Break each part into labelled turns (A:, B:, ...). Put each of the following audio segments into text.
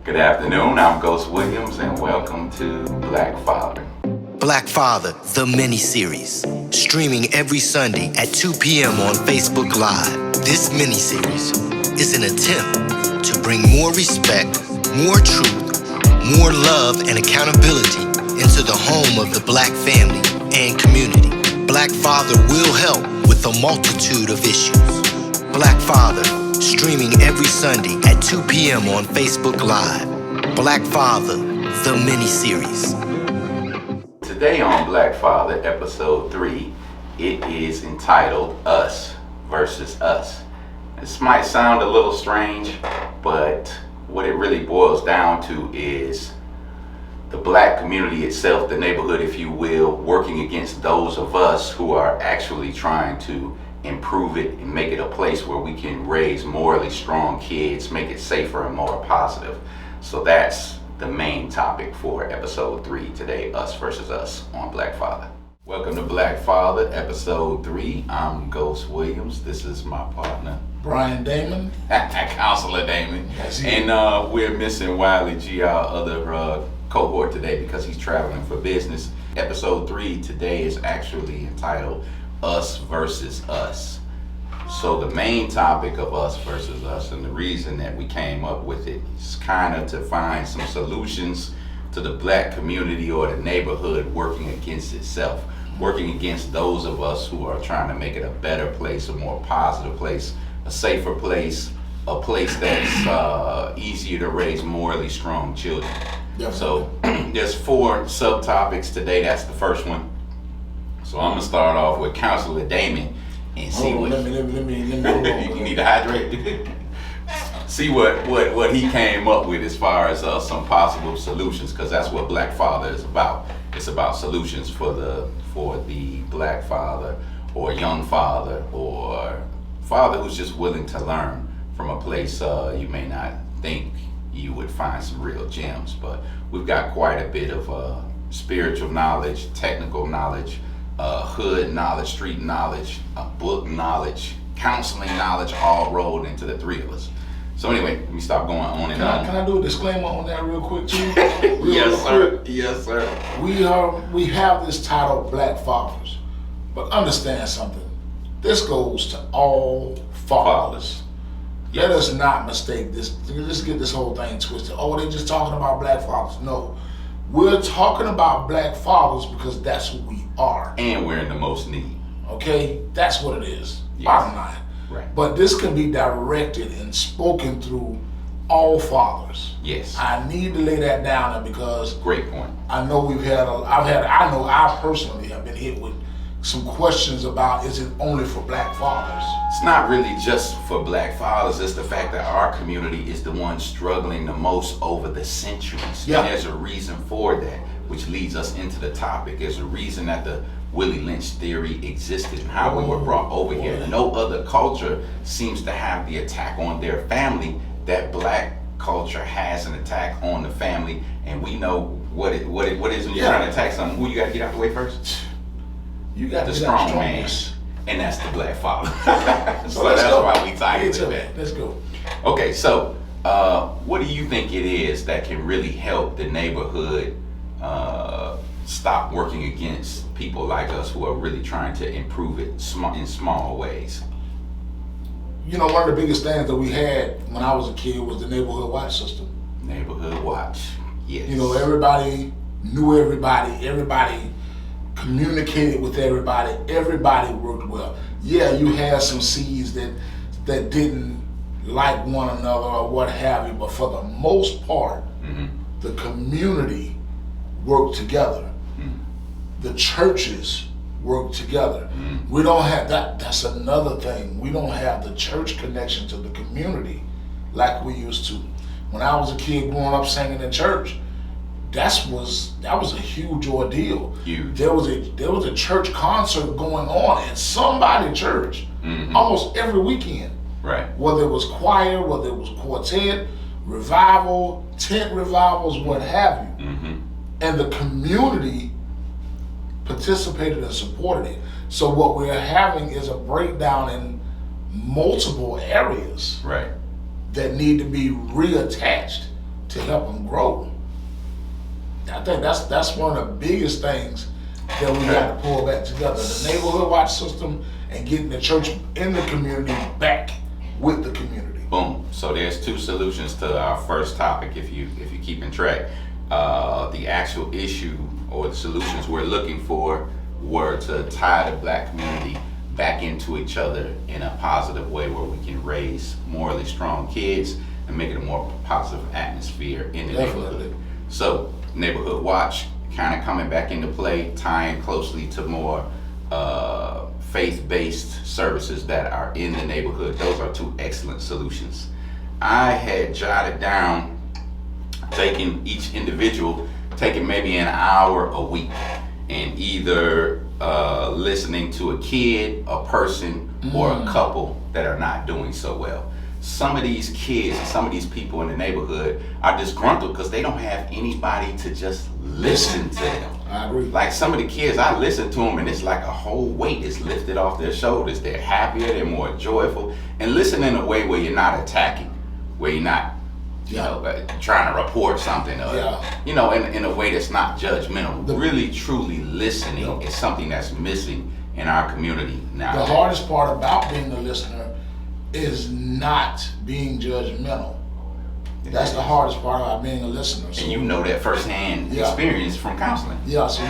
A: Good afternoon, I'm Ghost Williams, and welcome to Black Father.
B: Black Father, the mini-series, streaming every Sunday at 2 p.m. on Facebook Live. This mini-series is an attempt to bring more respect, more truth, more love and accountability into the home of the Black family and community. Black Father will help with a multitude of issues. Black Father, streaming every Sunday at 2 p.m. on Facebook Live. Black Father, the mini-series.
A: Today on Black Father, episode 3, it is entitled Us versus Us. This might sound a little strange, but what it really boils down to is the Black community itself, the neighborhood, if you will, working against those of us who are actually trying to improve it and make it a place where we can raise morally strong kids, make it safer and more positive. So that's the main topic for episode 3 today, Us versus Us on Black Father. Welcome to Black Father, episode 3. I'm Ghost Williams. This is my partner,
C: Brian Damon.
A: Counselor Damon. And we're missing Wiley G, our other cohort today, because he's traveling for business. Episode 3 today is actually entitled Us versus Us. So the main topic of Us versus Us, and the reason that we came up with it, is kind of to find some solutions to the Black community or the neighborhood working against itself, working against those of us who are trying to make it a better place, a more positive place, a safer place, a place that's easier to raise morally strong children. Definitely. So there's 4 subtopics today. That's the first one. So I'm gonna start off with Counselor Damon and see what.
C: Let me
A: You need to hydrate. See what he came up with as far as some possible solutions, because that's what Black Father is about. It's about solutions for the Black father or young father or father who's just willing to learn from a place you may not think you would find some real gems. But we've got quite a bit of spiritual knowledge, technical knowledge, hood knowledge, street knowledge, book knowledge, counseling knowledge, all rolled into the 3 of us. So anyway, let me stop going on and on.
C: Can I do a disclaimer on that real quick too?
A: Yes, sir. Yes, sir.
C: We have this title, Black Fathers, but understand something. This goes to all fathers.
A: Yes.
C: Let us not mistake this. Let's get this whole thing twisted. Oh, they're just talking about Black fathers. No, we're talking about Black fathers because that's who we are.
A: And we're in the most need.
C: Okay, that's what it is.
A: Yes.
C: Bottom line.
A: Right.
C: But this can be directed and spoken through all fathers.
A: Yes.
C: I need to lay that down there because
A: Great point.
C: I know I personally have been hit with some questions about, is it only for Black fathers?
A: It's not really just for Black fathers. It's the fact that our community is the one struggling the most over the centuries.
C: Yeah.
A: And there's a reason for that, which leads us into the topic. There's a reason that the Willie Lynch theory existed and how we were brought over here. No other culture seems to have the attack on their family that Black culture has an attack on the family. And we know what it is when you're trying to attack something. Who you got to get out the way first?
C: You got
A: The
C: to
A: strong man. And that's the Black father. So that's
C: go.
A: why we titled it that.
C: Let's go.
A: Okay, so what do you think it is that can really help the neighborhood stop working against people like us who are really trying to improve it in small ways?
C: You know, one of the biggest things that we had when I was a kid was the neighborhood watch system.
A: Neighborhood watch, yes.
C: You know, everybody knew everybody communicated with everybody worked well. Yeah, you had some seeds that didn't like one another or what have you, but for the most part, the community worked together. The churches work together. We don't have that. That's another thing. We don't have the church connection to the community like we used to. When I was a kid growing up singing in church, that was a huge ordeal.
A: Huge.
C: There was a church concert going on at somebody's church almost every weekend.
A: Right.
C: Whether it was choir, whether it was quartet, revival, tent revivals, what have you. And the community participated and supported it. So what we're having is a breakdown in multiple areas
A: Right.
C: that need to be reattached to help them grow. I think that's one of the biggest things that we got to pull back together. The neighborhood watch system and getting the church in the community back with the community.
A: Boom. So there's two solutions to our first topic. If you keeping track, the actual issue or the solutions we're looking for were to tie the black community back into each other in a positive way where we can raise morally strong kids and make it a more positive atmosphere in the neighborhood. So Neighborhood Watch kind of coming back into play, tying closely to more faith-based services that are in the neighborhood. Those are two excellent solutions. I had jotted down taking each individual, taking maybe an hour a week and either listening to a kid, a person, or a couple that are not doing so well. Some of these kids, some of these people in the neighborhood are disgruntled because they don't have anybody to just listen to them.
C: I agree.
A: Like some of the kids, I listen to them and it's like a whole weight is lifted off their shoulders. They're happier, they're more joyful, and listen in a way where you're not attacking, where you're not, trying to report something, or, in a way that's not judgmental. Really, truly listening is something that's missing in our community now.
C: The hardest part about being a listener is not being judgmental. That's the hardest part about being a listener. So,
A: and you know that firsthand experience from counseling.
C: Yeah, so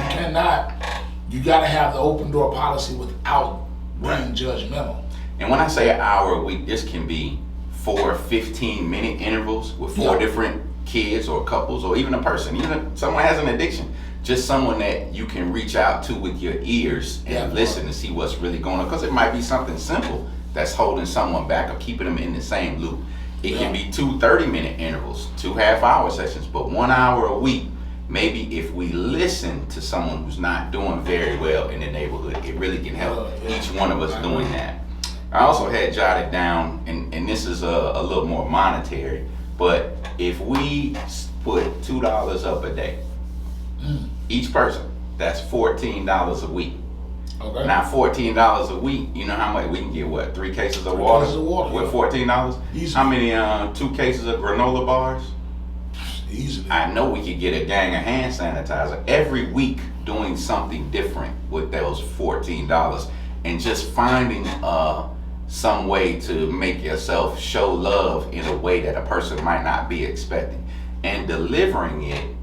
C: you gotta have the open door policy without being judgmental.
A: And when I say an hour a week, this can be 4 15-minute intervals with 4 different kids or couples or even a person. Even someone has an addiction. Just someone that you can reach out to with your ears and listen to see what's really going on. Because it might be something simple that's holding someone back or keeping them in the same loop. It can be 2 30-minute intervals, 2 half-hour sessions, but 1 hour a week. Maybe if we listen to someone who's not doing very well in the neighborhood, it really can help each one of us doing that. I also had jotted down, and this is a little more monetary, but if we put $2 up a day, each person, that's $14 a week.
C: Okay.
A: Now $14 a week, you know how much we can get? 3 cases of water? With $14?
C: Easy.
A: How many 2 cases of granola bars?
C: Easily.
A: I know we could get a gang of hand sanitizer every week doing something different with those $14 and just finding some way to make yourself show love in a way that a person might not be expecting and delivering it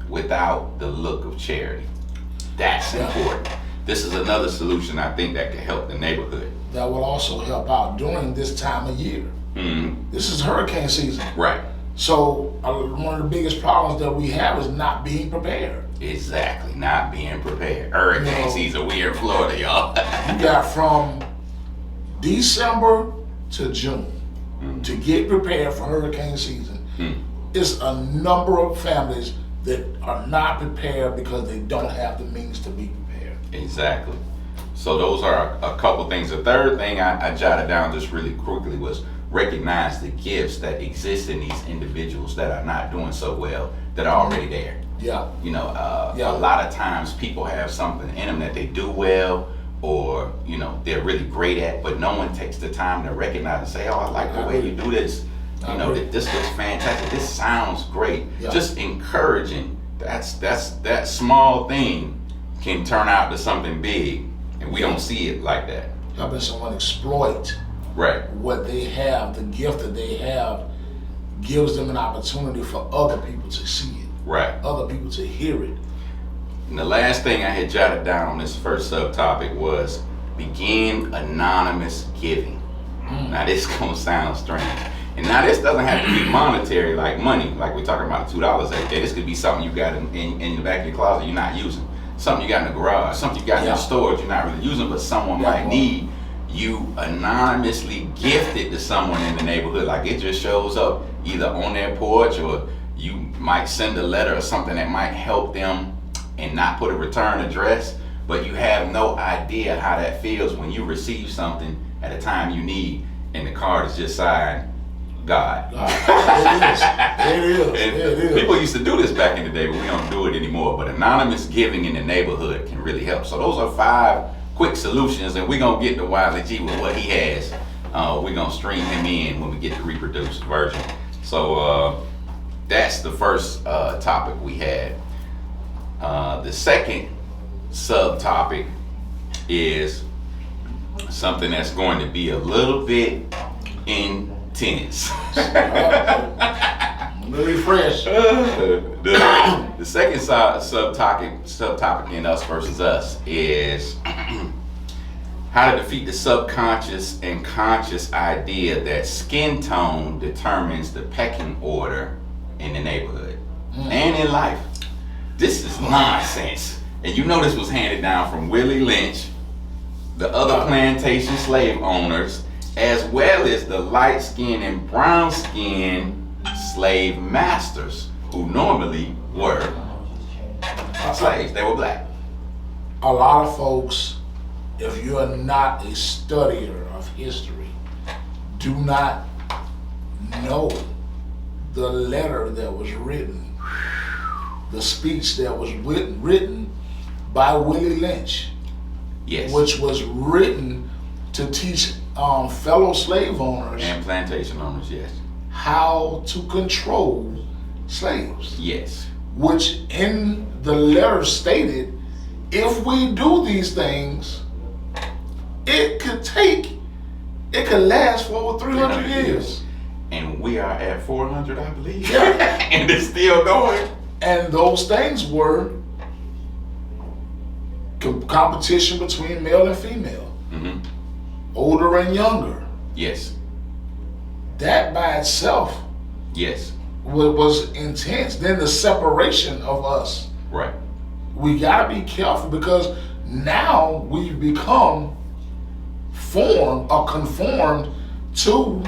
A: without the look of charity. That's important. This is another solution I think that can help the neighborhood.
C: That will also help out during this time of year. This is hurricane season.
A: Right.
C: So one of the biggest problems that we have is not being prepared.
A: Exactly, not being prepared. Hurricane season, we in Florida, y'all.
C: You got from December to June to get prepared for hurricane season. It's a number of families that are not prepared because they don't have the means to be prepared.
A: Exactly. So those are a couple things. The third thing I jotted down just really quickly was recognize the gifts that exist in these individuals that are not doing so well, that are already there.
C: Yeah.
A: A lot of times people have something in them that they do well, or they're really great at, but no one takes the time to recognize and say, oh, I like the way you do this. This looks fantastic. This sounds great.
C: Yeah.
A: Just encouraging. That small thing can turn out to something big, and we don't see it like that.
C: Helping someone exploit what they have, the gift that they have, gives them an opportunity for other people to see it.
A: Right.
C: Other people to hear it.
A: And the last thing I had jotted down on this first subtopic was begin anonymous giving. Now this is gonna sound strange. And now this doesn't have to be monetary, like money, like we're talking about $2 a day. This could be something you got in the back of your closet you're not using. Something you got in the garage, something you got in your storage you're not really using, but someone might need. You anonymously gift it to someone in the neighborhood. Like it just shows up either on their porch, or you might send a letter or something that might help them and not put a return address, but you have no idea how that feels when you receive something at a time you need and the card is just signed God.
C: It is.
A: People used to do this back in the day, but we don't do it anymore. But anonymous giving in the neighborhood can really help. So those are 5 quick solutions, and we're gonna get to Wiley G with what he has. We're gonna stream him in when we get the reproduced version. So that's the first topic we had. The second subtopic is something that's going to be a little bit intense.
C: Very fresh.
A: The second subtopic in Us Versus Us is how to defeat the subconscious and conscious idea that skin tone determines the pecking order in the neighborhood and in life. This is nonsense. And you know this was handed down from Willie Lynch, the other plantation slave owners, as well as the light-skinned and brown-skinned slave masters who normally were slaves. They were black.
C: A lot of folks, if you're not a studier of history, do not know the letter that was written, the speech that was written by Willie Lynch.
A: Yes.
C: Which was written to teach fellow slave owners
A: And plantation owners, yes.
C: how to control slaves.
A: Yes.
C: Which in the letter stated, if we do these things, it could last for over 300 years.
A: And we are at 400, I believe.
C: Yeah.
A: And it's still going.
C: And those things were competition between male and female,
A: Mm-hmm.
C: older and younger.
A: Yes.
C: That by itself
A: Yes.
C: was intense. Then the separation of us.
A: Right.
C: We gotta be careful because now we've become formed or conformed to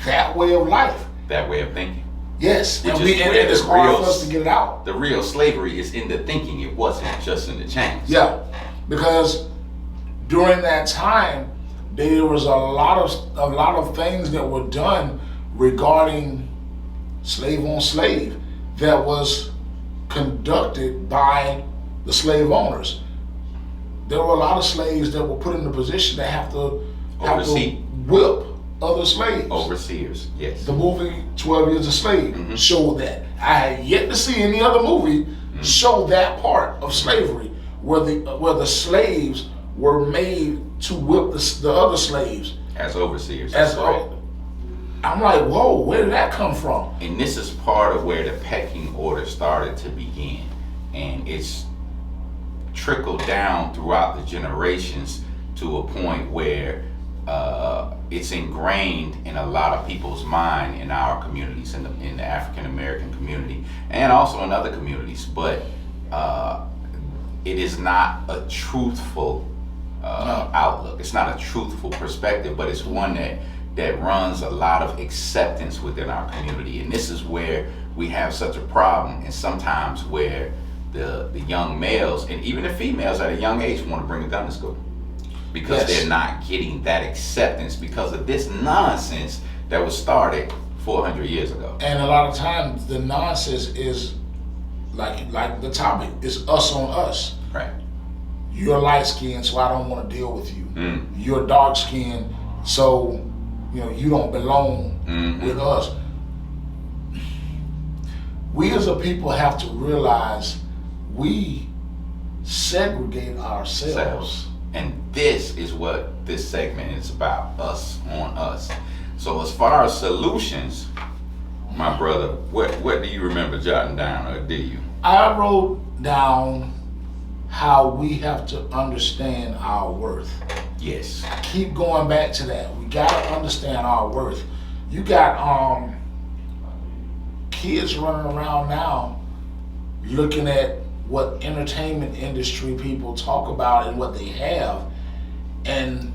C: that way of life.
A: That way of thinking.
C: Yes,
A: Which
C: and
A: is where
C: it's
A: the
C: hard
A: real-
C: for us to get it out.
A: The real slavery is in the thinking. It wasn't just in the chains.
C: Yeah, because during that time, there was a lot of things that were done regarding slave on slave that was conducted by the slave owners. There were a lot of slaves that were put in the position to have to
A: Oversee.
C: whip other slaves.
A: Overseers. Yes.
C: The movie 12 Years a Slave showed that. I had yet to see any other movie show that part of slavery where the slaves were made to whip the other slaves.
A: As overseers.
C: As
A: Right.
C: I'm like, whoa, where did that come from?
A: And this is part of where the pecking order started to begin. And it's trickled down throughout the generations to a point where it's ingrained in a lot of people's mind in our communities, in the African American community, and also in other communities. But it is not a truthful outlook. It's not a truthful perspective, but it's one that runs a lot of acceptance within our community. And this is where we have such a problem, and sometimes where the young males and even the females at a young age want to bring a gun to school because
C: Yes.
A: they're not getting that acceptance because of this nonsense that was started 400 years ago.
C: And a lot of times the nonsense is like the topic is us on us.
A: Right.
C: You're light skinned, so I don't want to deal with you.
A: Mm.
C: You're dark skinned, so you don't belong with us. We as a people have to realize we segregate ourselves.
A: And this is what this segment is about, us on us. So as far as solutions, my brother, what do you remember jotting down, or do you?
C: I wrote down how we have to understand our worth.
A: Yes.
C: Keep going back to that. We gotta understand our worth. You got kids running around now looking at what entertainment industry people talk about and what they have, and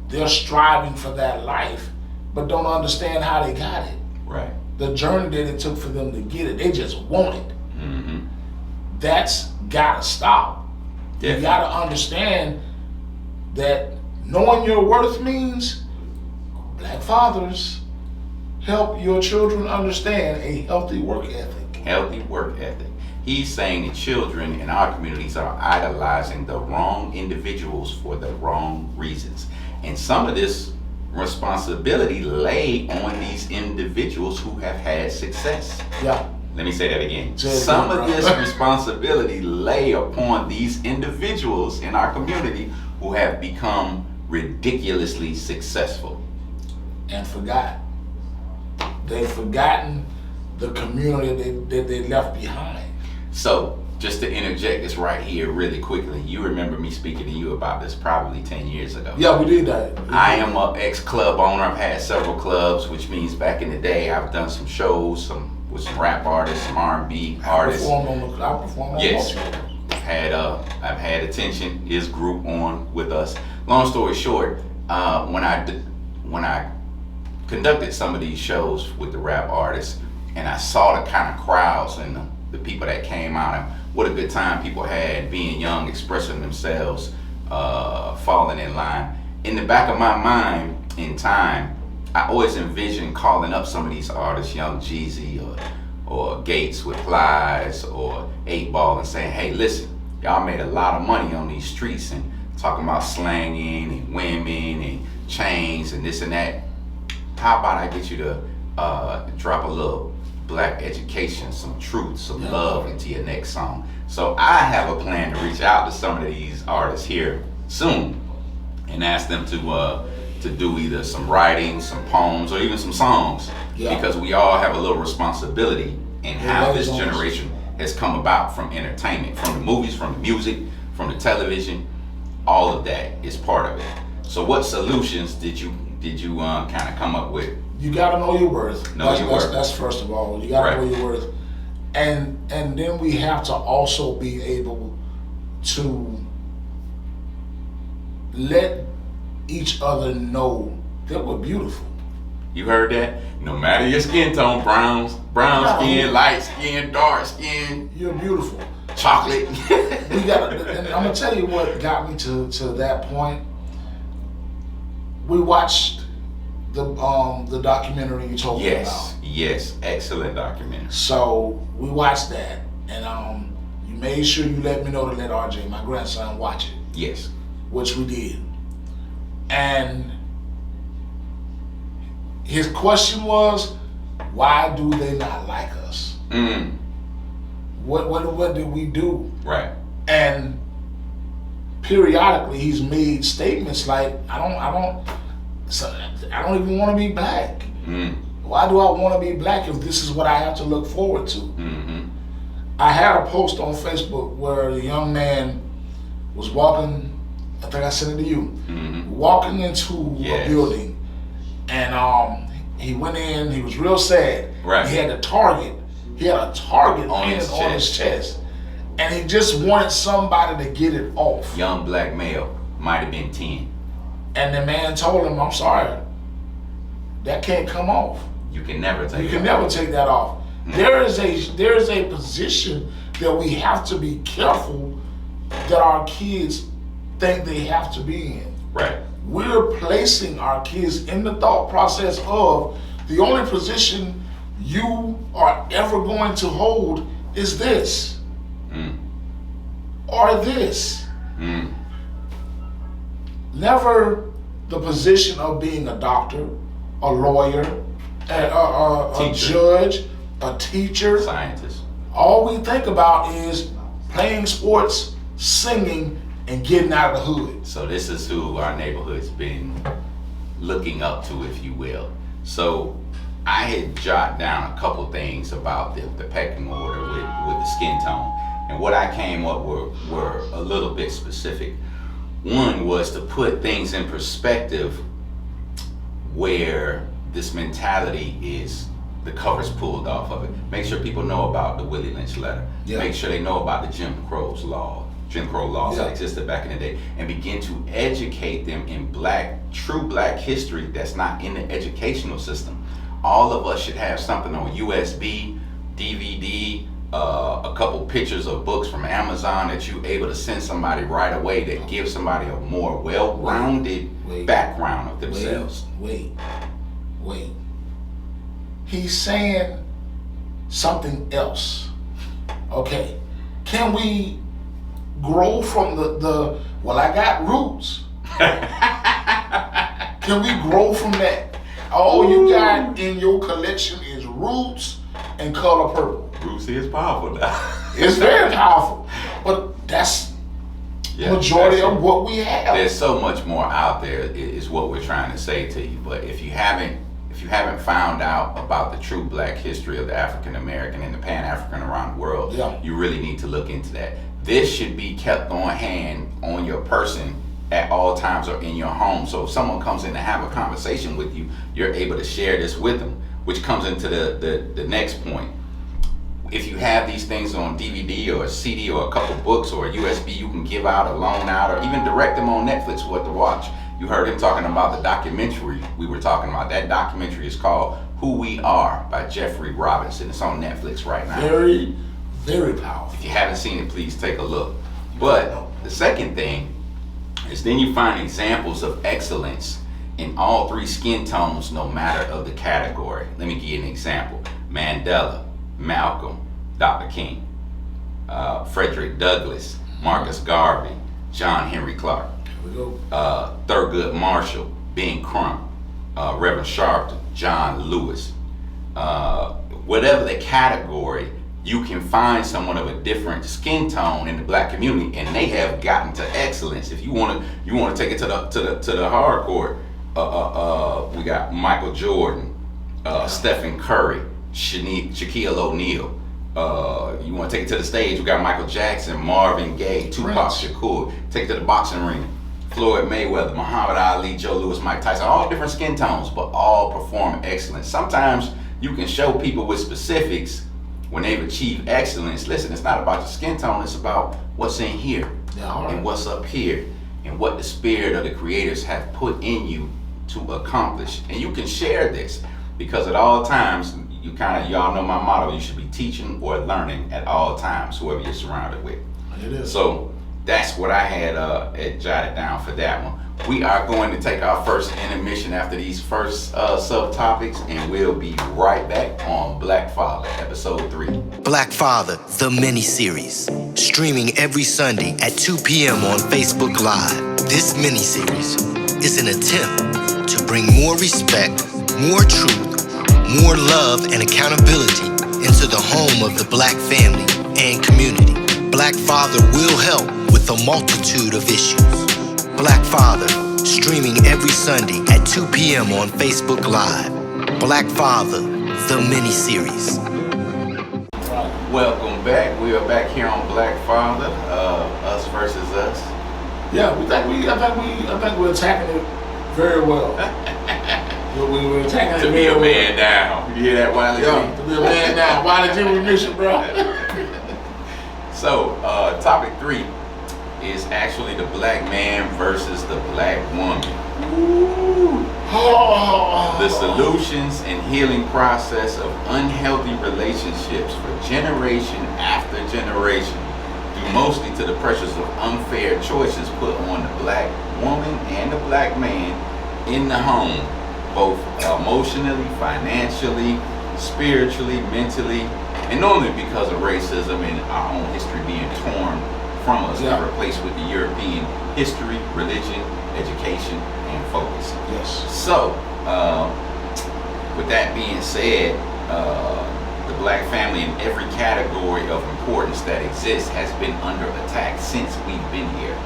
C: they're striving for that life, but don't understand how they got it.
A: Right.
C: The journey that it took for them to get it, they just want it.
A: Mm-hmm.
C: That's gotta stop. You gotta understand that knowing your worth means black fathers help your children understand a healthy work ethic.
A: Healthy work ethic. He's saying that children in our communities are idolizing the wrong individuals for the wrong reasons. And some of this responsibility lay on these individuals individuals who have had success.
C: Yeah.
A: Let me say that again.
C: Say it
A: Some
C: again,
A: of
C: bro.
A: this responsibility lay upon these individuals in our community who have become ridiculously successful.
C: And forgot. They've forgotten the community that they left behind.
A: So, just to interject this right here really quickly, you remember me speaking to you about this probably 10 years ago.
C: Yeah, we did that.
A: I am an ex-club owner. I've had several clubs, which means back in the day I've done some shows, with some rap artists, some R&B artists.
C: I performed on
A: Yes,
C: most of them.
A: I've had Attention, his group, on with us. Long story short, when I conducted some of these shows with the rap artists, and I saw the kind of crowds and the people that came out, and what a good time people had being young, expressing themselves, falling in line. In the back of my mind, in time, I always envisioned calling up some of these artists, Young Jeezy or Gates with Plies or 8 Ball, and saying, hey, listen, y'all made a lot of money on these streets and talking about slanging and women and chains and this and that. How about I get you to drop a little black education, some truth, some love into your next song? So I have a plan to reach out to some of these artists here soon and ask them to do either some writing, some poems, or even some songs, because we all have a little responsibility in how this generation has come about from entertainment, from the movies, from the music, from the television. All of that is part of it. So what solutions did you kind of come up with?
C: You gotta know your worth. That's first of all. You gotta know your worth. And then we have to also be able to let each other know that we're beautiful.
A: You heard that? No matter your skin tone, brown skin, light skin, dark skin,
C: you're beautiful.
A: Chocolate.
C: We gotta, and I'm gonna tell you what got me to that point. We watched the documentary you told me about.
A: Yes, excellent documentary.
C: So we watched that, and you made sure you let me know to let RJ, my grandson, watch it.
A: Yes. Which
C: we did. And his question was, why do they not like us? What did we do?
A: Right.
C: And periodically he's made statements like, I don't even want to be black. Why do I want to be black if this is what I have to look forward to? I had a post on Facebook where a young man was walking, I think I sent it to you, walking into a building, and he went in, he was real sad.
A: Right.
C: He had a target on his chest. And he just wanted somebody to get it off.
A: Young black male, might have been 10.
C: And the man told him, I'm sorry, that can't come off.
A: You can never take
C: that off. There is a position that we have to be careful that our kids think they have to be in.
A: Right.
C: We're placing our kids in the thought process of the only position you are ever going to hold is this. Or this. Never the position of being a doctor, a lawyer, a judge, a teacher,
A: scientist.
C: All we think about is playing sports, singing, and getting out of the hood.
A: So this is who our neighborhood's been looking up to, if you will. So I had jotted down a couple things about the pecking order with the skin tone. And what I came up with were a little bit specific. One was to put things in perspective where this mentality is, the cover's pulled off of it. Make sure people know about the Willie Lynch letter. Make sure they know about the Jim Crow laws that existed back in the day, and begin to educate them in true black history that's not in the educational system. All of us should have something on USB, DVD, a couple pictures of books from Amazon that you're able to send somebody right away that gives somebody a more well-rounded background of themselves.
C: Wait. He's saying something else. Okay. Can we grow from well, I got roots. Can we grow from that? All you got in your collection is Roots and Color Purple.
A: Roots is powerful now.
C: It's very powerful, but that's majority of what we have.
A: There's so much more out there is what we're trying to say to you. But if you haven't found out about the true Black history of the African American and the Pan-African around the world, you really need to look into that. This should be kept on hand on your person at all times or in your home. So if someone comes in to have a conversation with you, you're able to share this with them, which comes into the next point. If you have these things on DVD or a CD or a couple books or a USB, you can give out or loan out or even direct them on Netflix what to watch. You heard him talking about the documentary we were talking about. That documentary is called Who We Are by Jeffrey Robinson. It's on Netflix right now.
C: Very, very powerful.
A: If you haven't seen it, please take a look. But the second thing is then you find examples of excellence in all three skin tones, no matter of the category. Let me give you an example. Mandela, Malcolm, Dr. King, Frederick Douglass, Marcus Garvey, John Henry Clark, Thurgood Marshall, Ben Crump, Reverend Sharpton, John Lewis. Whatever the category, you can find someone of a different skin tone in the Black community, and they have gotten to excellence. If you want to take it to the hardcore, we got Michael Jordan, Stephen Curry, Shaquille O'Neal. You want to take it to the stage, we got Michael Jackson, Marvin Gaye, Tupac Shakur. Take it to the boxing arena, Floyd Mayweather, Muhammad Ali, Joe Louis, Mike Tyson. All different skin tones, but all perform excellence. Sometimes you can show people with specifics when they've achieved excellence. Listen, it's not about the skin tone, it's about what's in here and what's up here and what the spirit of the creators have put in you to accomplish. And you can share this because at all times, y'all know my motto, you should be teaching or learning at all times, whoever you're surrounded with.
C: It is.
A: So that's what I had jotted down for that one. We are going to take our first intermission after these first subtopics, and we'll be right back on Black Father, episode 3.
B: Black Father, the mini-series. Streaming every Sunday at 2 p.m. on Facebook Live. This mini-series is an attempt to bring more respect, more truth, more love and accountability into the home of the Black family and community. Black Father will help with a multitude of issues. Black Father, streaming every Sunday at 2 p.m. on Facebook Live. Black Father, the mini-series.
A: Welcome back. We are back here on Black Father, Us Versus Us.
C: Yeah, I think we're attacking it very well. We're attacking
A: to
C: it
A: be
C: very
A: a man down. You hear that, Wiley G?
C: Yeah, to be a man down. Wiley G remission, bro.
A: So, topic 3 is actually the Black man versus the Black woman. The solutions and healing process of unhealthy relationships for generation after generation, due mostly to the pressures of unfair choices put on the Black woman and the Black man in the home, both emotionally, financially, spiritually, mentally, and normally because of racism and our own history being torn from us and replaced with the European history, religion, education, and focus.
C: Yes.
A: So, with that being said, the Black family in every category of importance that exists has been under attack since we've been here.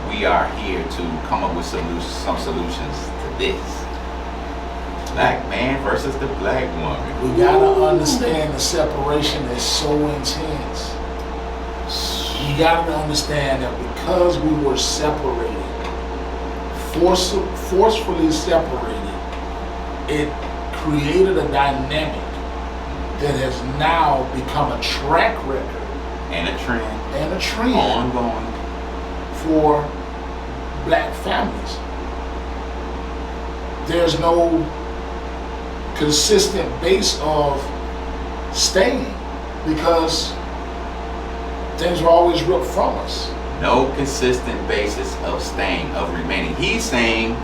A: We are here to come up with some solutions to this. Black man versus the Black woman.
C: We gotta understand the separation is so intense. You gotta understand that because we were separated, forcefully separated, it created a dynamic that has now become a track record
A: and a trend
C: ongoing for Black families. There's no consistent base of staying because things were always ripped from us.
A: No consistent basis of staying, of remaining. He's saying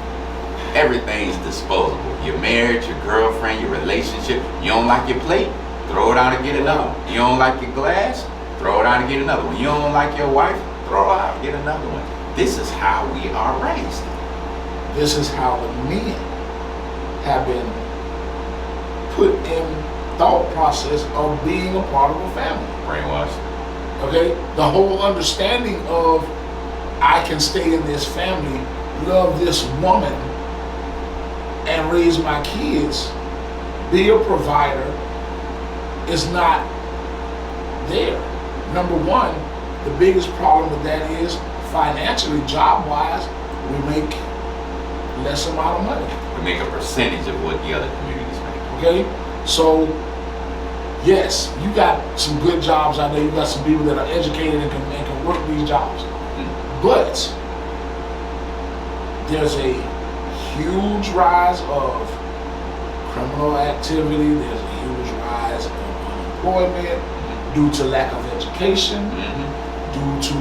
A: everything's disposable. Your marriage, your girlfriend, your relationship. You don't like your plate? Throw it out and get another one. You don't like your glass? Throw it out and get another one. You don't like your wife? Throw it out and get another one. This is how we are raised.
C: This is how the men have been put in thought process of being a part of a family.
A: Brainwashed.
C: Okay? The whole understanding of I can stay in this family, love this woman, and raise my kids, be a provider, is not there. Number one, the biggest problem with that is financially, job-wise, we make less amount of money.
A: We make a percentage of what the other communities make.
C: Okay? So, yes, you got some good jobs out there. You got some people that are educated and can work these jobs. But there's a huge rise of criminal activity. There's a huge rise of unemployment due to lack of education, due to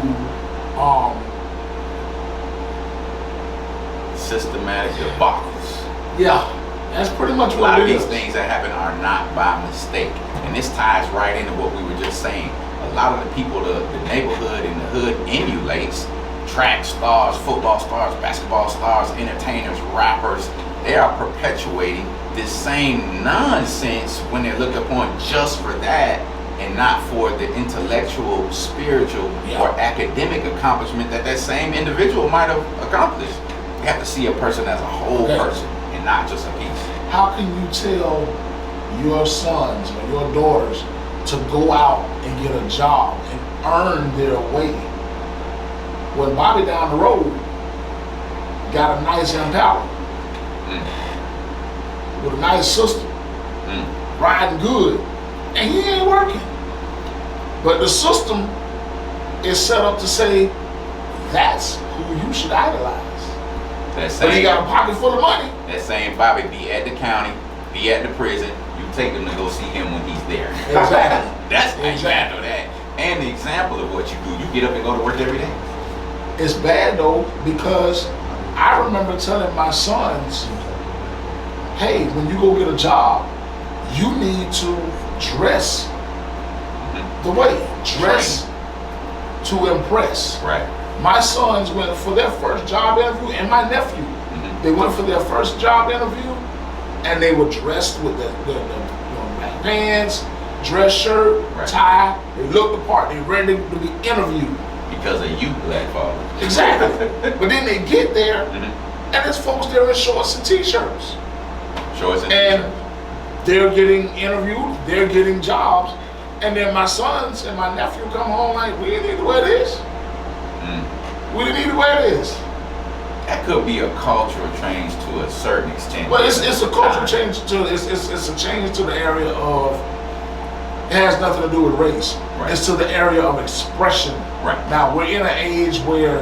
A: systematic debacles.
C: yeah, that's pretty much
A: A
C: what
A: lot
C: it
A: of these
C: is.
A: things that happen are not by mistake. And this ties right into what we were just saying. A lot of the people, the neighborhood and the hood emulates track stars, football stars, basketball stars, entertainers, rappers. They are perpetuating this same nonsense when they're looked upon just for that and not for the intellectual, spiritual, or academic accomplishment that that same individual might have accomplished. You have to see a person as a whole person and not just a piece.
C: How can you tell your sons or your daughters to go out and get a job and earn their way when Bobby down the road got a nice Impala with a nice system, riding good, and he ain't working? But the system is set up to say that's who you should idolize. But he got a pocket full of money.
A: That same Bobby be at the county, be at the prison. You take them to go see him when he's there.
C: Exactly.
A: That's how you handle that. And the example of what you do, you get up and go to work every day.
C: It's bad though, because I remember telling my sons, hey, when you go get a job, you need to dress the way. Dress to impress.
A: Right.
C: My sons went for their first job interview, and my nephew, they went for their first job interview, and they were dressed with the black pants, dress shirt, tie. They looked the part. They ready to be interviewed.
A: Because of you, black father.
C: Exactly. But then they get there, and there's folks there in shorts and t-shirts.
A: Shorts and
C: t-shirts. They're getting interviewed, they're getting jobs, and then my sons and my nephew come home like, we didn't need to wear this. We didn't need to wear this.
A: That could be a cultural change to a certain extent.
C: Well, it's a cultural change it's a change to the area of, it has nothing to do with race.
A: Right.
C: It's to the area of expression.
A: Right.
C: Now, we're in an age where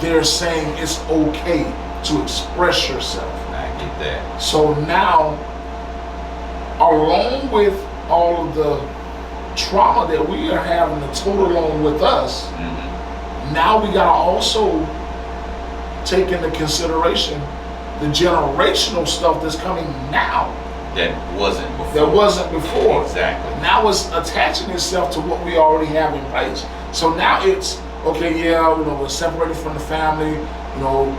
C: they're saying it's okay to express yourself.
A: I get that.
C: So now, along with all of the trauma that we are having to total along with us, now we gotta also take into consideration the generational stuff that's coming now.
A: That wasn't before.
C: That wasn't before.
A: Exactly.
C: Now it's attaching itself to what we already have in place. So now it's, okay, yeah, we're separated from the family,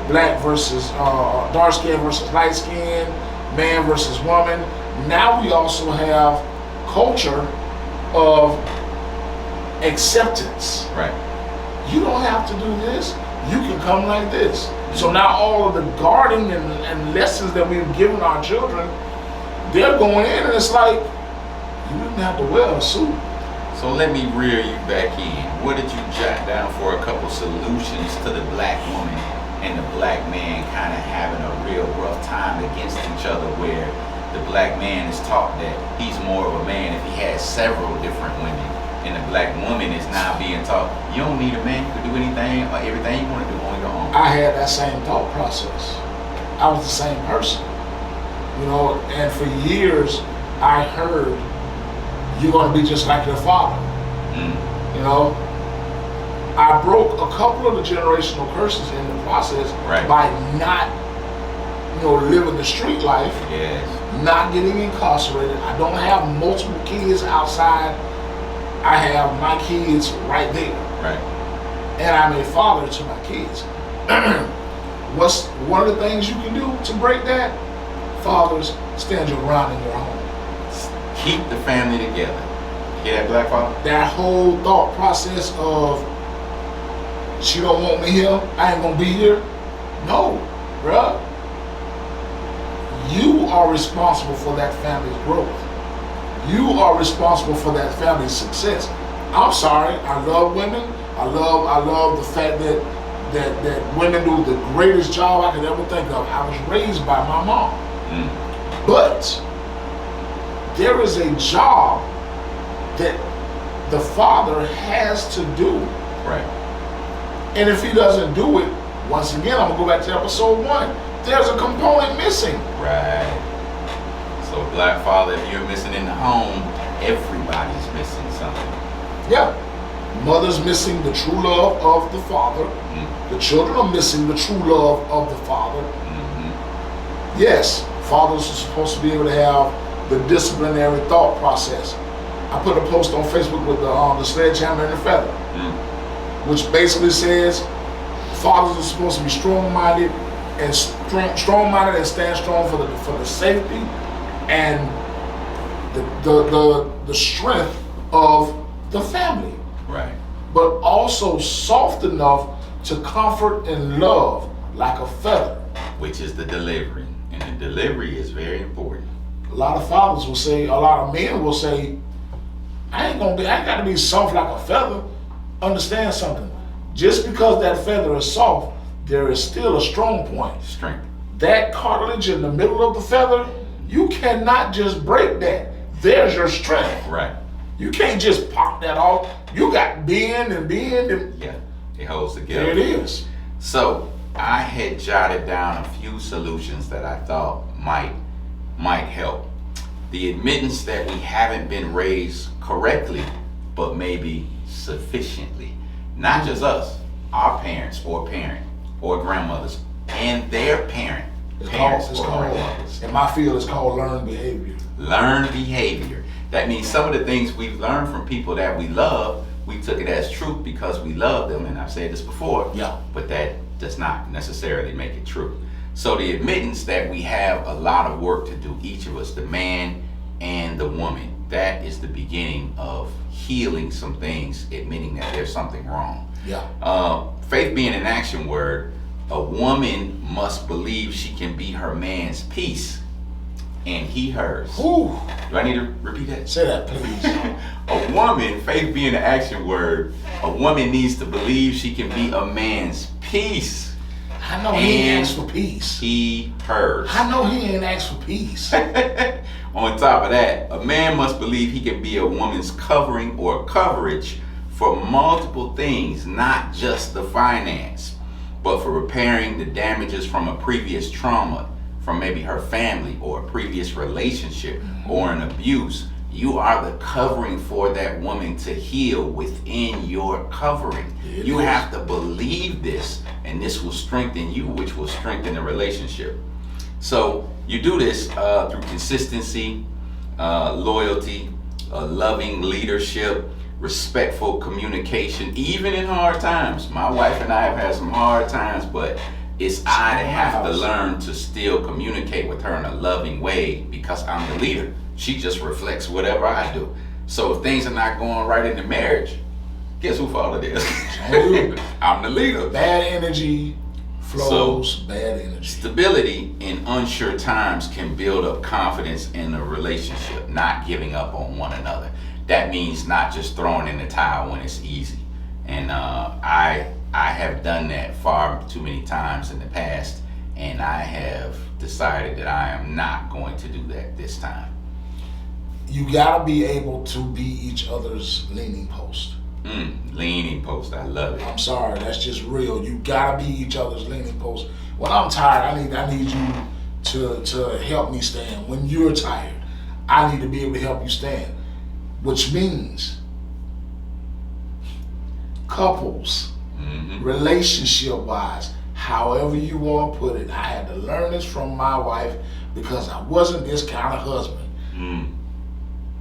C: black versus dark skin versus light skin, man versus woman. Now we also have culture of acceptance.
A: Right.
C: You don't have to do this. You can come like this. So now all of the guarding and lessons that we've given our children, they're going in and it's like, you didn't have to wear a suit.
A: So let me reel you back in. What did you jot down for a couple solutions to the black woman and the black man kind of having a real rough time against each other, where the black man is taught that he's more of a man if he has several different women, and the black woman is now being taught, you don't need a man, you can do anything or everything you want to do on your own.
C: I had that same thought process. I was the same person. And for years I heard, you're going to be just like your father. I broke a couple of the generational curses in the process by not, living the street life, not getting incarcerated. I don't have multiple kids outside. I have my kids right there.
A: Right.
C: And I'm a father to my kids. What's one of the things you can do to break that? Fathers, stand your ground in your home.
A: keep the family together. Hear that, Black Father?
C: That whole thought process of she don't want me here, I ain't gonna be here. No, bruh. You are responsible for that family's growth. You are responsible for that family's success. I'm sorry, I love women. I love the fact that women do the greatest job I could ever think of. I was raised by my mom. But there is a job that the father has to do.
A: Right.
C: And if he doesn't do it, once again, I'm gonna go back to episode 1. There's a component missing.
A: Right. So, Black Father, if you're missing in the home, everybody's missing something.
C: Yeah. Mother's missing the true love of the father. The children are missing the true love of the father. Yes, fathers are supposed to be able to have the disciplinary thought process. I put a post on Facebook with the sledgehammer and the feather, which basically says fathers are supposed to be strong-minded and strong-minded and stand strong for the safety and the strength of the family.
A: Right.
C: But also soft enough to comfort and love like a feather.
A: Which is the delivery. And the delivery is very important.
C: A lot of fathers will say, a lot of men will say, I ain't got to be soft like a feather. Understand something. Just because that feather is soft, there is still a strong point.
A: Strength.
C: That cartilage in the middle of the feather, you cannot just break that. There's your strength.
A: Right.
C: You can't just pop that off. You got bend and bend and
A: Yeah. It holds together.
C: there it is.
A: So I had jotted down a few solutions that I thought might help. The admittance that we haven't been raised correctly, but maybe sufficiently. Not just us, our parents or grandmothers, and their parents or grandmothers.
C: In my field, it's called learned behavior.
A: Learned behavior. That means some of the things we've learned from people that we love, we took it as truth because we love them, and I've said this before, but that does not necessarily make it true. So the admittance that we have a lot of work to do, each of us, the man and the woman, that is the beginning of healing some things, admitting that there's something wrong. Faith being an action word, a woman must believe she can be her man's peace and he hers.
C: Ooh.
A: Do I need to repeat that?
C: Say that, please.
A: A woman, faith being an action word, a woman needs to believe she can be a man's peace.
C: I know he ain't asked for peace.
A: He hers.
C: I know he ain't asked for peace.
A: On top of that, a man must believe he can be a woman's covering or coverage for multiple things, not just the finance, but for repairing the damages from a previous trauma, from maybe her family or a previous relationship or an abuse. You are the covering for that woman to heal within your covering. You have to believe this, and this will strengthen you, which will strengthen the relationship. So you do this through consistency, loyalty, loving leadership, respectful communication, even in hard times. My wife and I have had some hard times, but it's I that have to learn to still communicate with her in a loving way because I'm the leader. She just reflects whatever I do. So if things are not going right in the marriage, guess who fault it is? I'm the leader.
C: Bad energy flows, bad energy.
A: Stability in unsure times can build up confidence in a relationship, not giving up on one another. That means not just throwing in the towel when it's easy. And I have done that far too many times in the past, and I have decided that I am not going to do that this time.
C: You gotta be able to be each other's leaning post.
A: Leaning post, I love it.
C: I'm sorry, that's just real. You gotta be each other's leaning post. When I'm tired, I need you to help me stand. When you're tired, I need to be able to help you stand. Which means couples, relationship-wise, however you want to put it, I had to learn this from my wife because I wasn't this kind of husband.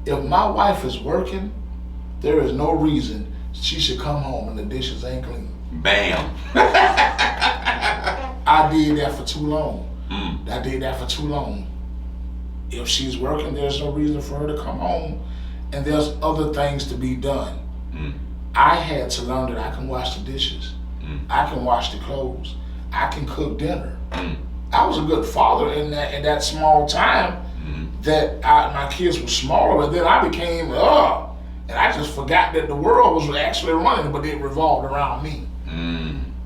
C: If my wife is working, there is no reason she should come home and the dishes ain't clean.
A: Bam.
C: I did that for too long. I did that for too long. If she's working, there's no reason for her to come home, and there's other things to be done. I had to learn that I can wash the dishes, I can wash the clothes, I can cook dinner. I was a good father in that small time that my kids were smaller, but then I became, and I just forgot that the world was actually running, but it revolved around me.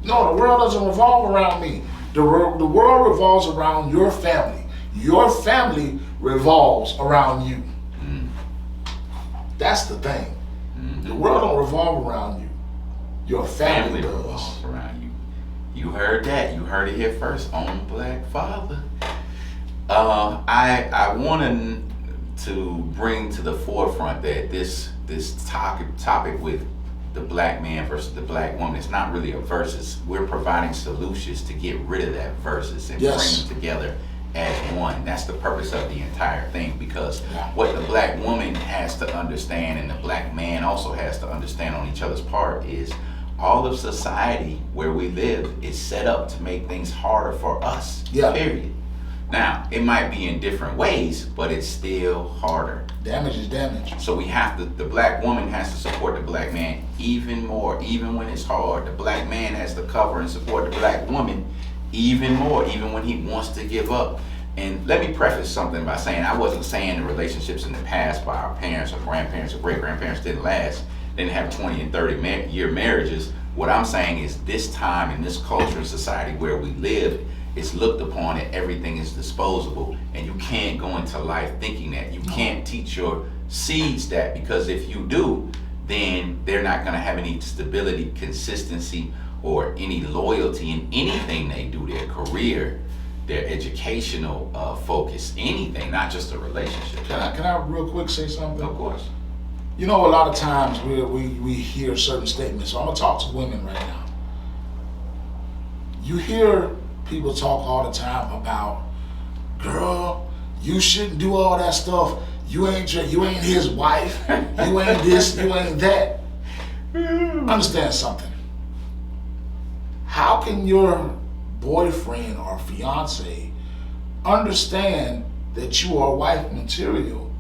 C: No, the world doesn't revolve around me. The world revolves around your family. Your family revolves around you. That's the thing. The world don't revolve around you. Your family does.
A: Revolves around you. You heard that. You heard it here first on Black Father. I wanted to bring to the forefront that this topic with the black man versus the black woman, it's not really a versus. We're providing solutions to get rid of that versus and bring them together as one. That's the purpose of the entire thing, because what the black woman has to understand and the black man also has to understand on each other's part is all of society where we live is set up to make things harder for us, period. Now, it might be in different ways, but it's still harder.
C: Damage is damage.
A: So we have to, the black woman has to support the black man even more, even when it's hard. The black man has to cover and support the black woman even more, even when he wants to give up. And let me preface something by saying, I wasn't saying the relationships in the past by our parents or grandparents or great-grandparents didn't last, didn't have 20 and 30-year marriages. What I'm saying is this time in this culture and society where we live, it's looked upon that everything is disposable, and you can't go into life thinking that. You can't teach your seeds that, because if you do, then they're not going to have any stability, consistency, or any loyalty in anything they do, their career, their educational focus, anything, not just a relationship.
C: Can I real quick say something?
A: Of course.
C: You know, a lot of times we hear certain statements. So I'm going to talk to women right now. You hear people talk all the time about, girl, you shouldn't do all that stuff. You ain't his wife. You ain't this, you ain't that. Understand something. How can your boyfriend or fiance understand that you are wife material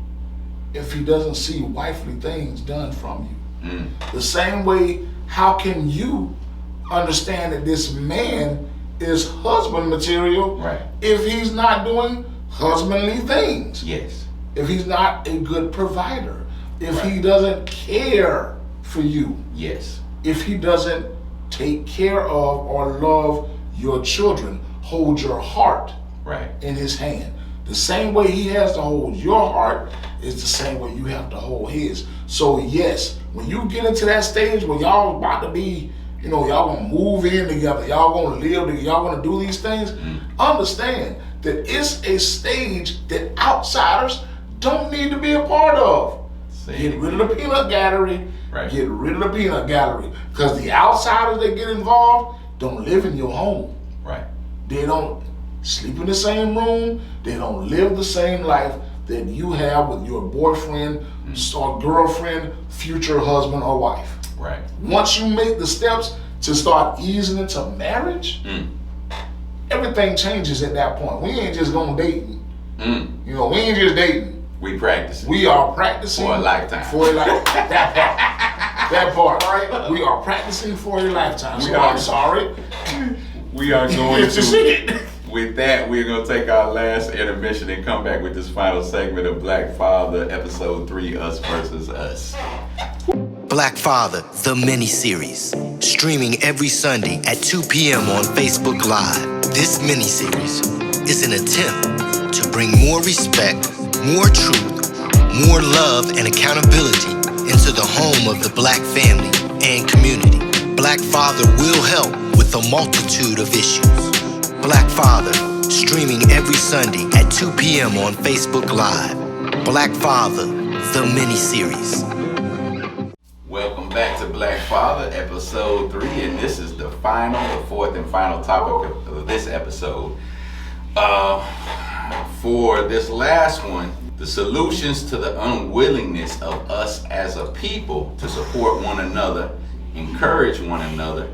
C: if he doesn't see wifely things done from you? The same way, how can you understand that this man is husband material if he's not doing husbandly things?
A: Yes.
C: If he's not a good provider, if he doesn't care for you,
A: yes,
C: if he doesn't take care of or love your children, hold your heart in his hand. The same way he has to hold your heart is the same way you have to hold his. So yes, when you get into that stage where y'all about to be, you know, y'all gonna move in together, y'all gonna live together, y'all gonna do these things, understand that it's a stage that outsiders don't need to be a part of. Get rid of the peanut gallery. Get rid of the peanut gallery. Because the outsiders that get involved don't live in your home. They don't sleep in the same room. They don't live the same life that you have with your boyfriend or girlfriend, future husband or wife. Once you make the steps to start easing into marriage, everything changes at that point. We ain't just going dating. You know, we ain't just dating.
A: We practicing.
C: We are practicing
A: for a lifetime.
C: For a lifetime. That part, right? We are practicing for a lifetime. So I'm sorry.
A: We are going to. With that, we're going to take our last intermission and come back with this final segment of Black Father, episode 3, Us Versus Us.
B: Black Father, the mini-series, streaming every Sunday at 2 p.m. on Facebook Live. This mini-series is an attempt to bring more respect, more truth, more love and accountability into the home of the black family and community. Black Father will help with a multitude of issues. Black Father, streaming every Sunday at 2 p.m. on Facebook Live. Black Father, the mini-series.
A: Welcome back to Black Father, episode 3, and this is the fourth and final topic of this episode. For this last one, the solutions to the unwillingness of us as a people to support one another, encourage one another,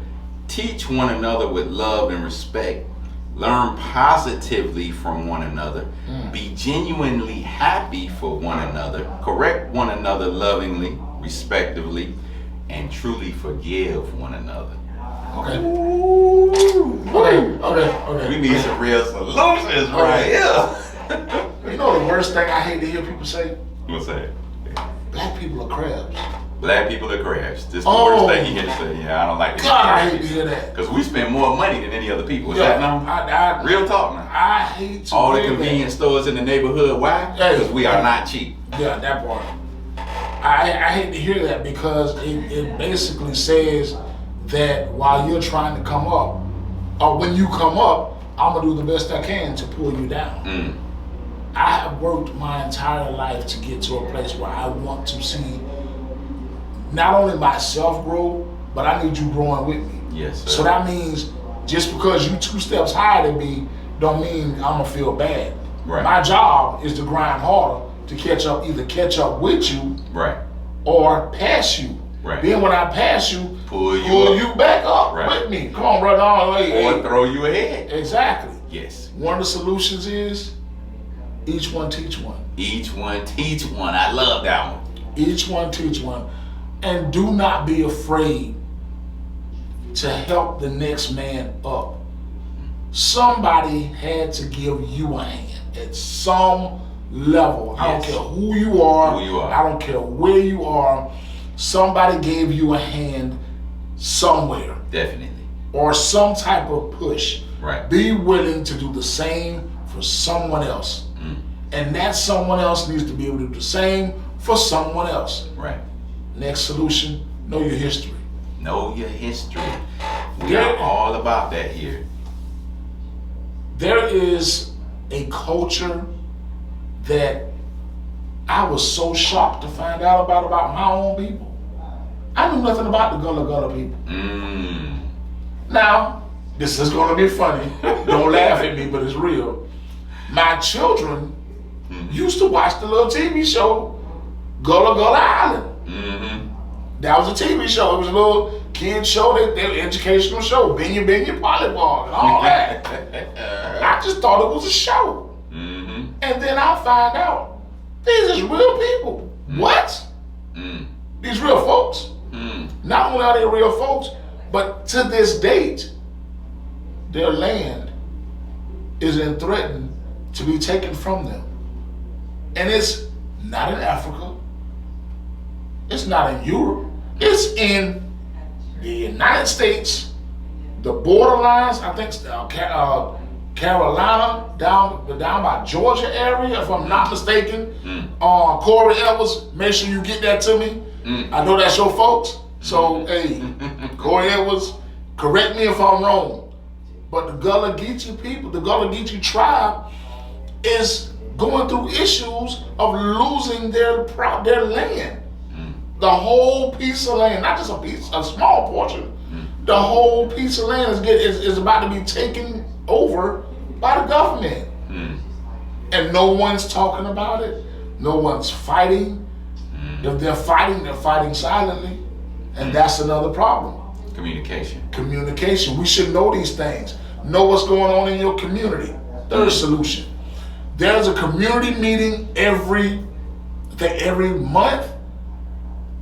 A: teach one another with love and respect, learn positively from one another, be genuinely happy for one another, correct one another lovingly, respectively, and truly forgive one another.
C: Okay.
A: Ooh.
C: Okay.
A: We need some real solutions right here.
C: You know the worst thing I hate to hear people say?
A: What's that?
C: Black people are crabs.
A: Black people are crabs. This is the worst thing you hear to say. Yeah, I don't like it.
C: God, I hate to hear that.
A: Because we spend more money than any other people. Is that known? Real talk, man.
C: I hate to
A: All the
C: hear
A: convenience stores in the neighborhood. Why? Because we are not cheap.
C: Yeah, that part. I hate to hear that because it basically says that while you're trying to come up, or when you come up, I'm going to do the best I can to pull you down. I have worked my entire life to get to a place where I want to see not only myself grow, but I need you growing with me.
A: Yes, sir.
C: So that means just because you 2 steps higher than me, don't mean I'm gonna feel bad.
A: Right.
C: My job is to grind harder to either catch up with you,
A: Right.
C: or pass you.
A: Right.
C: Then when I pass you,
A: Pull
C: you back up
A: Right.
C: with me. Come on, brother.
A: Or throw you ahead.
C: Exactly.
A: Yes.
C: One of the solutions is each one teach one.
A: Each one teach one. I love that one.
C: Each one teach one. And do not be afraid to help the next man up. Somebody had to give you a hand at some level. I don't
A: Yes.
C: care who you are. I don't care where you are. Somebody gave you a hand somewhere,
A: Definitely.
C: or some type of push.
A: Right.
C: Be willing to do the same for someone else. And that someone else needs to be able to do the same for someone else.
A: Right.
C: Next solution, know your history.
A: Know your history. We are all about that here.
C: There is a culture that I was so shocked to find out about my own people. I knew nothing about the Gullah Gullah people. Now, this is gonna be funny. Don't laugh at me, but it's real. My children used to watch the little TV show, Gullah Gullah Island. That was a TV show. It was a little kid show, that educational show, Binya Polyball and all that. I just thought it was a show. And then I find out, these is real people. What? These real folks. Not only are they real folks, but to this date, their land is threatened to be taken from them. And it's not in Africa. It's not in Europe. It's in the United States, the borderlines, I think Carolina, down by Georgia area, if I'm not mistaken. Corey Edwards, make sure you get that to me. I know that's your folks. So, hey, Corey Edwards, correct me if I'm wrong. But the Gullah Geechee people, the Gullah Geechee tribe, is going through issues of losing their land. The whole piece of land, not just a small portion, the whole piece of land is about to be taken over by the government. And no one's talking about it. No one's fighting. If they're fighting silently. And that's another problem. Communication. We should know these things. Know what's going on in your community. Third solution. There's a community meeting every month,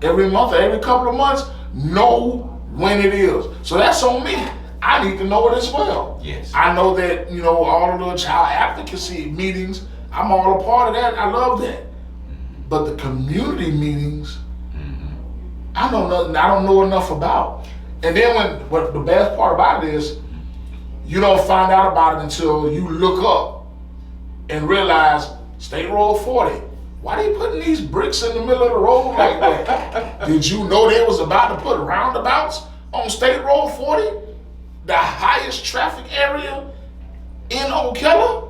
C: every couple of months. Know when it is. So that's on me. I need to know it as well.
A: Yes.
C: I know that, all of the child advocacy meetings, I'm all a part of that. I love that. But the community meetings, I don't know enough about. And then what the best part about it is, you don't find out about it until you look up and realize State Road 40. Why they putting these bricks in the middle of the road like that? Did you know they was about to put roundabouts on State Road 40? The highest traffic area in Ocala?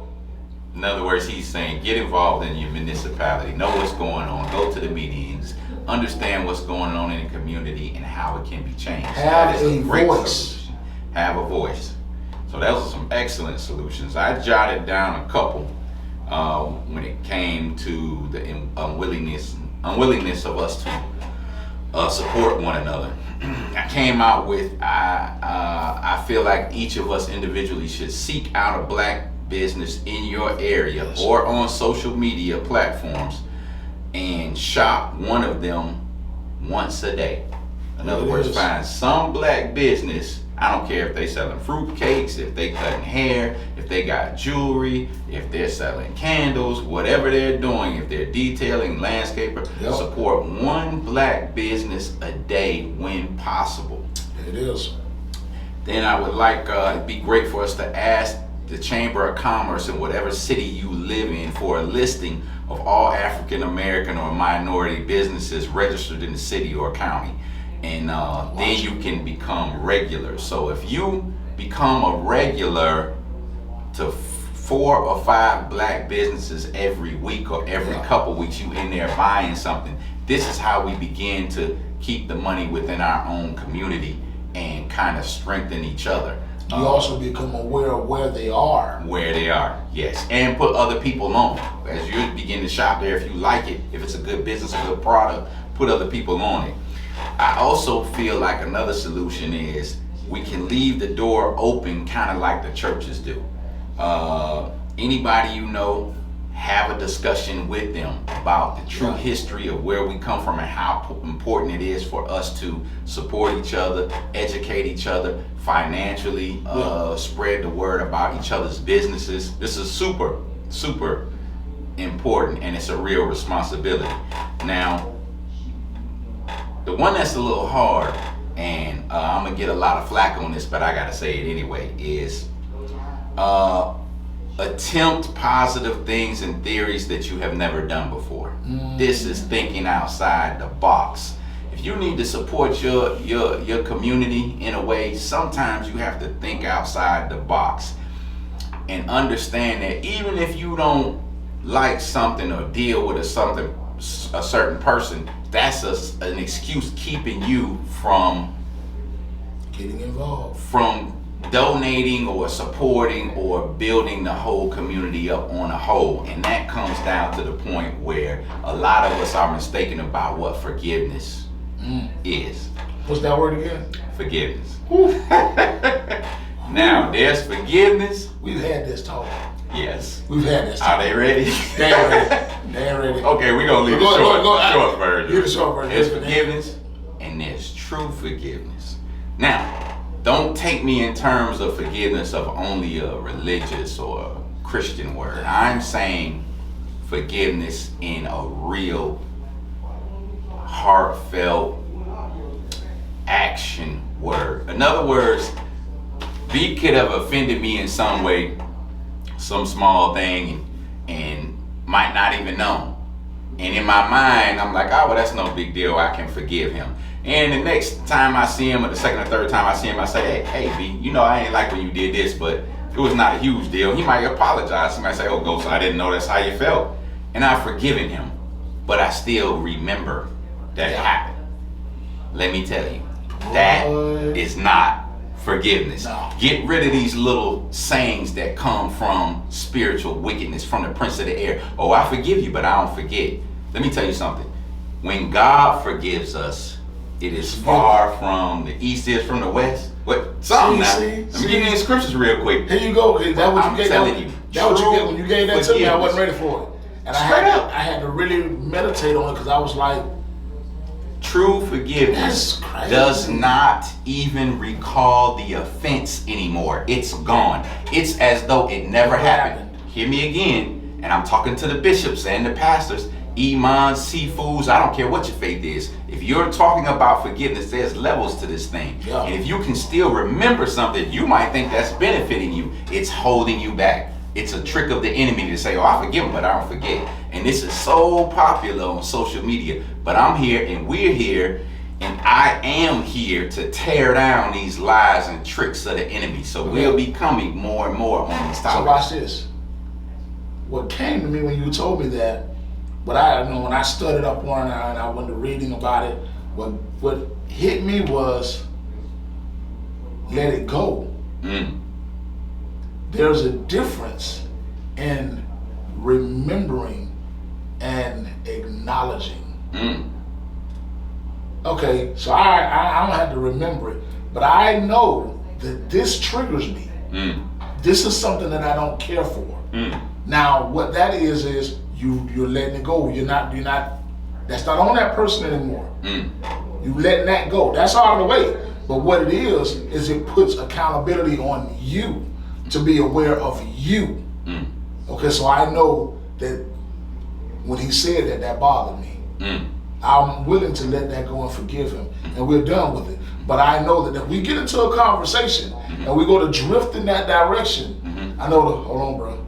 A: In other words, he's saying get involved in your municipality, know what's going on, go to the meetings, understand what's going on in the community and how it can be changed.
C: Have
A: That is
C: a
A: great
C: voice.
A: solution. Have a voice. So those are some excellent solutions. I jotted down a couple when it came to the unwillingness of us to support one another. I came out with I feel like each of us individually should seek out a black business in your area or on social media platforms and shop one of them once a day. In other words, find some black business. I don't care if they selling fruit cakes, if they cutting hair, if they got jewelry, if they're selling candles, whatever they're doing, if they're detailing, landscaper, support one black business a day when possible.
C: It is.
A: Then I would like, it'd be great for us to ask the Chamber of Commerce in whatever city you live in for a listing of all African American or minority businesses registered in the city or county. And then you can become regular. So if you become a regular to 4 or 5 black businesses every week or every couple weeks, you in there buying something, this is how we begin to keep the money within our own community and kind of strengthen each other.
C: You also become aware of where they are.
A: Where they are, yes. And put other people on. As you begin to shop there, if you like it, if it's a good business, a good product, put other people on it. I also feel like another solution is we can leave the door open kind of like the churches do. Anybody you know, have a discussion with them about the true history of where we come from and how important it is for us to support each other, educate each other financially, spread the word about each other's businesses. This is super, super important, and it's a real responsibility. Now, the one that's a little hard, and I'm gonna get a lot of flack on this, but I gotta say it anyway, is attempt positive things and theories that you have never done before. This is thinking outside the box. If you need to support your community in a way, sometimes you have to think outside the box and understand that even if you don't like something or deal with a certain person, that's an excuse keeping you from
C: getting involved,
A: from donating or supporting or building the whole community up on a whole. And that comes down to the point where a lot of us are mistaken about what forgiveness is.
C: What's that word again?
A: Forgiveness. Now, there's forgiveness.
C: We've had this talk.
A: Yes.
C: We've had this talk.
A: Are they ready?
C: They're ready. They're ready.
A: Okay, we're going to leave the short version.
C: Leave the short version.
A: There's forgiveness and there's true forgiveness. Now, don't take me in terms of forgiveness of only a religious or Christian word. I'm saying forgiveness in a real, heartfelt action word. In other words, B could have offended me in some way, some small thing, and might not even know. And in my mind, I'm like, oh, well, that's no big deal. I can forgive him. And the next time I see him, or the second or third time I see him, I say, hey, B, you know, I ain't like when you did this, but it was not a huge deal. He might apologize. He might say, oh, Ghost, I didn't know that's how you felt. And I've forgiven him, but I still remember that it happened. Let me tell you, that is not forgiveness.
C: No.
A: Get rid of these little sayings that come from spiritual wickedness, from the prince of the air. Oh, I forgive you, but I don't forget. Let me tell you something. When God forgives us, it is far from the east is from the west. What? Something now. Let me give you the scriptures real quick.
C: Here you go. That what
A: I'm
C: you gave.
A: telling you.
C: That what you gave. When you gave that to me, I wasn't ready for it. And I had to really meditate on it because I was like,
A: true forgiveness does not even recall the offense anymore. It's gone. It's as though it never happened. Hear me again, and I'm talking to the bishops and the pastors, imams, sifus, I don't care what your faith is. If you're talking about forgiveness, there's levels to this thing.
C: Yeah.
A: And if you can still remember something, you might think that's benefiting you. It's holding you back. It's a trick of the enemy to say, oh, I forgive him, but I don't forget. And this is so popular on social media. But I'm here and we're here and I am here to tear down these lies and tricks of the enemy. So we'll be coming more and more on these topics.
C: So watch this. What came to me when you told me that, when I studied up on it and I went to reading about it, what hit me was let it go. There's a difference in remembering and acknowledging. Okay, so I don't have to remember it, but I know that this triggers me. This is something that I don't care for. Now, what that is you're letting it go. You're not. That's not on that person anymore. You letting that go. That's out of the way. But what it is it puts accountability on you to be aware of you. Okay, so I know that when he said that bothered me. I'm willing to let that go and forgive him, and we're done with it. But I know that if we get into a conversation and we go to drift in that direction, I know the, hold on, bro.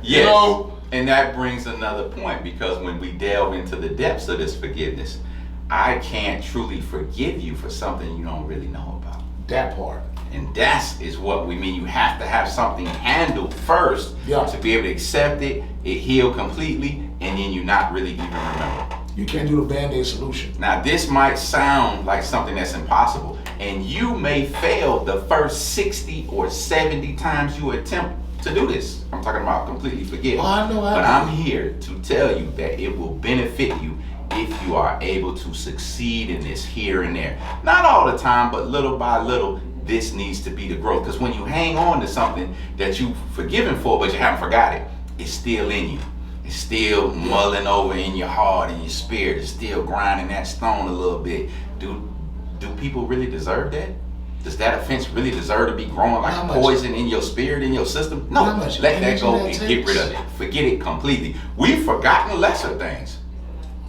A: Yes.
C: You know?
A: And that brings another point, because when we delve into the depths of this forgiveness, I can't truly forgive you for something you don't really know about.
C: That part.
A: And that is what we mean. You have to have something handled first to be able to accept it, it heal completely, and then you not really even remember.
C: You can't do the Band-Aid solution.
A: Now, this might sound like something that's impossible, and you may fail the first 60 or 70 times you attempt to do this. I'm talking about completely forgetting.
C: Oh, I know.
A: But I'm here to tell you that it will benefit you if you are able to succeed in this here and there. Not all the time, but little by little, this needs to be the growth. Because when you hang on to something that you've forgiven for, but you haven't forgot it, it's still in you. It's still mulling over in your heart and your spirit. It's still grinding that stone a little bit. Do people really deserve that? Does that offense really deserve to be growing like poison in your spirit, in your system? No, let that go and get rid of it. Forget it completely. We've forgotten lesser things.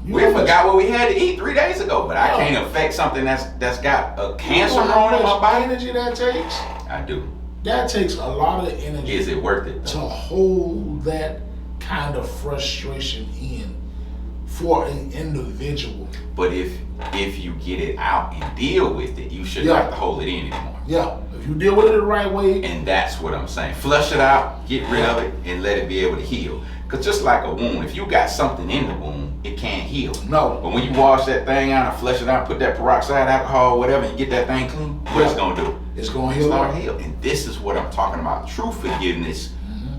A: We forgot what we had to eat 3 days ago, but I can't affect something that's got a cancer growing in my body.
C: Energy that takes?
A: I do.
C: That takes a lot of energy.
A: Is it worth it,
C: to hold that kind of frustration in for an individual?
A: But if you get it out and deal with it, you shouldn't have to hold it in anymore.
C: Yeah, if you deal with it the right way.
A: And that's what I'm saying. Flush it out, get rid of it, and let it be able to heal. Because just like a wound, if you got something in the wound, it can't heal.
C: No.
A: But when you wash that thing out and flush it out, put that peroxide alcohol, whatever, and get that thing clean, what it's going to do?
C: It's going to heal.
A: Start heal. And this is what I'm talking about. True forgiveness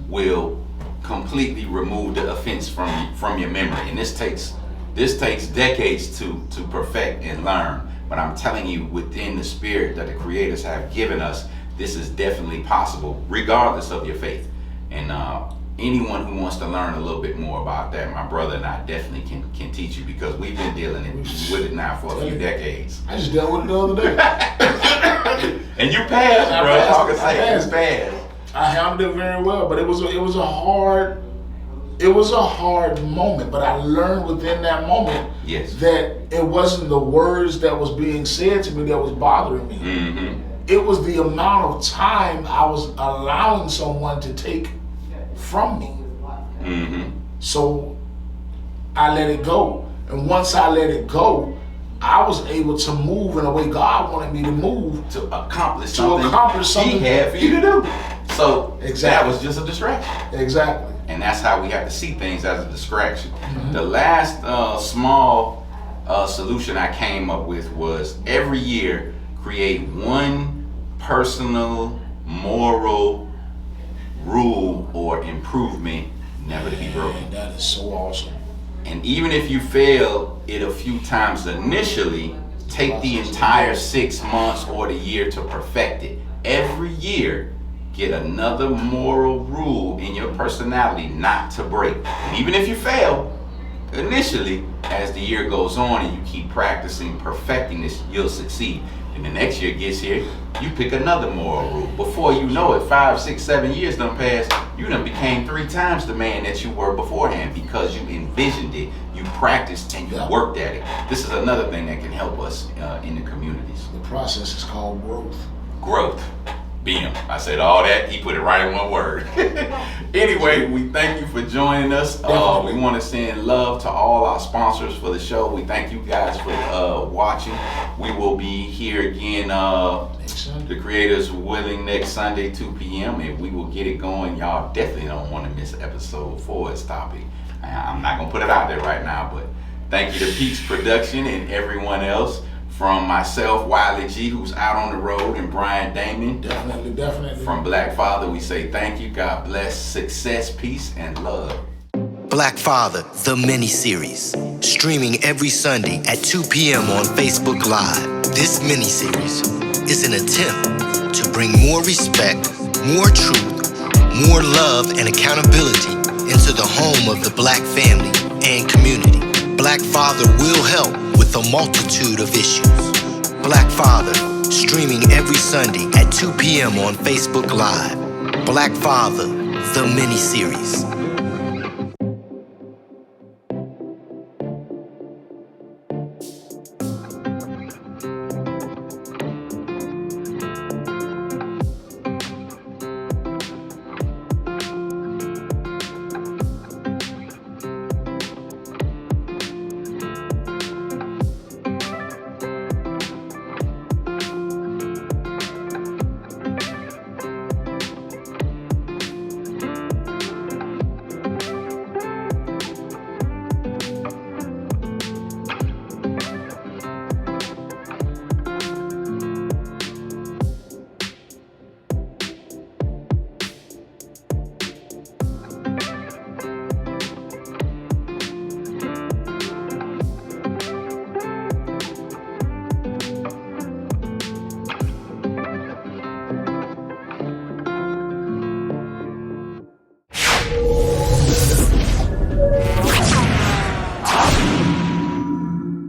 A: will completely remove the offense from your memory. And this takes decades to perfect and learn. But I'm telling you, within the spirit that the creators have given us, this is definitely possible, regardless of your faith. And anyone who wants to learn a little bit more about that, my brother and I definitely can teach you, because we've been dealing with it now for a few decades.
C: I just dealt with it the other day.
A: And you passed, bro.
C: I
A: passed.
C: I handled it very well, but it was a hard moment. But I learned within that moment that it wasn't the words that was being said to me that was bothering me. It was the amount of time I was allowing someone to take from me. So I let it go, and once I let it go, I was able to move in a way God wanted me to move
A: to accomplish something He had for you to do. So that was just a distraction.
C: Exactly.
A: And that's how we have to see things, as a distraction. The last small solution I came up with was every year create one personal moral rule or improvement never to be broken.
C: That is so awesome.
A: And even if you fail it a few times initially, take the entire 6 months or the year to perfect it. Every year, get another moral rule in your personality not to break. And even if you fail initially, as the year goes on and you keep practicing, perfecting this, you'll succeed. And the next year gets here, you pick another moral rule. Before you know it, 5, 6, 7 years done passed, you done became 3 times the man that you were beforehand, because you envisioned it, you practiced, and you worked at it. This is another thing that can help us in the communities.
C: The process is called growth.
A: Growth. Bam. I said all that, he put it right in one word. Anyway, we thank you for joining us. We want to send love to all our sponsors for the show. We thank you guys for watching. We will be here again, the creators willing, next Sunday, 2 p.m. and we will get it going. Y'all definitely don't want to miss episode 4's topic. I'm not going to put it out there right now, but thank you to Peaks Production and everyone else. From myself, Wiley G, who's out on the road, and Brian Damon. Definitely. From Black Father, we say thank you, God bless, success, peace, and love.
B: Black Father, the miniseries, streaming every Sunday at 2 p.m. on Facebook Live. This miniseries is an attempt to bring more respect, more truth, more love and accountability into the home of the Black family and community. Black Father will help with a multitude of issues. Black Father, streaming every Sunday at 2 p.m. on Facebook Live. Black Father, the miniseries.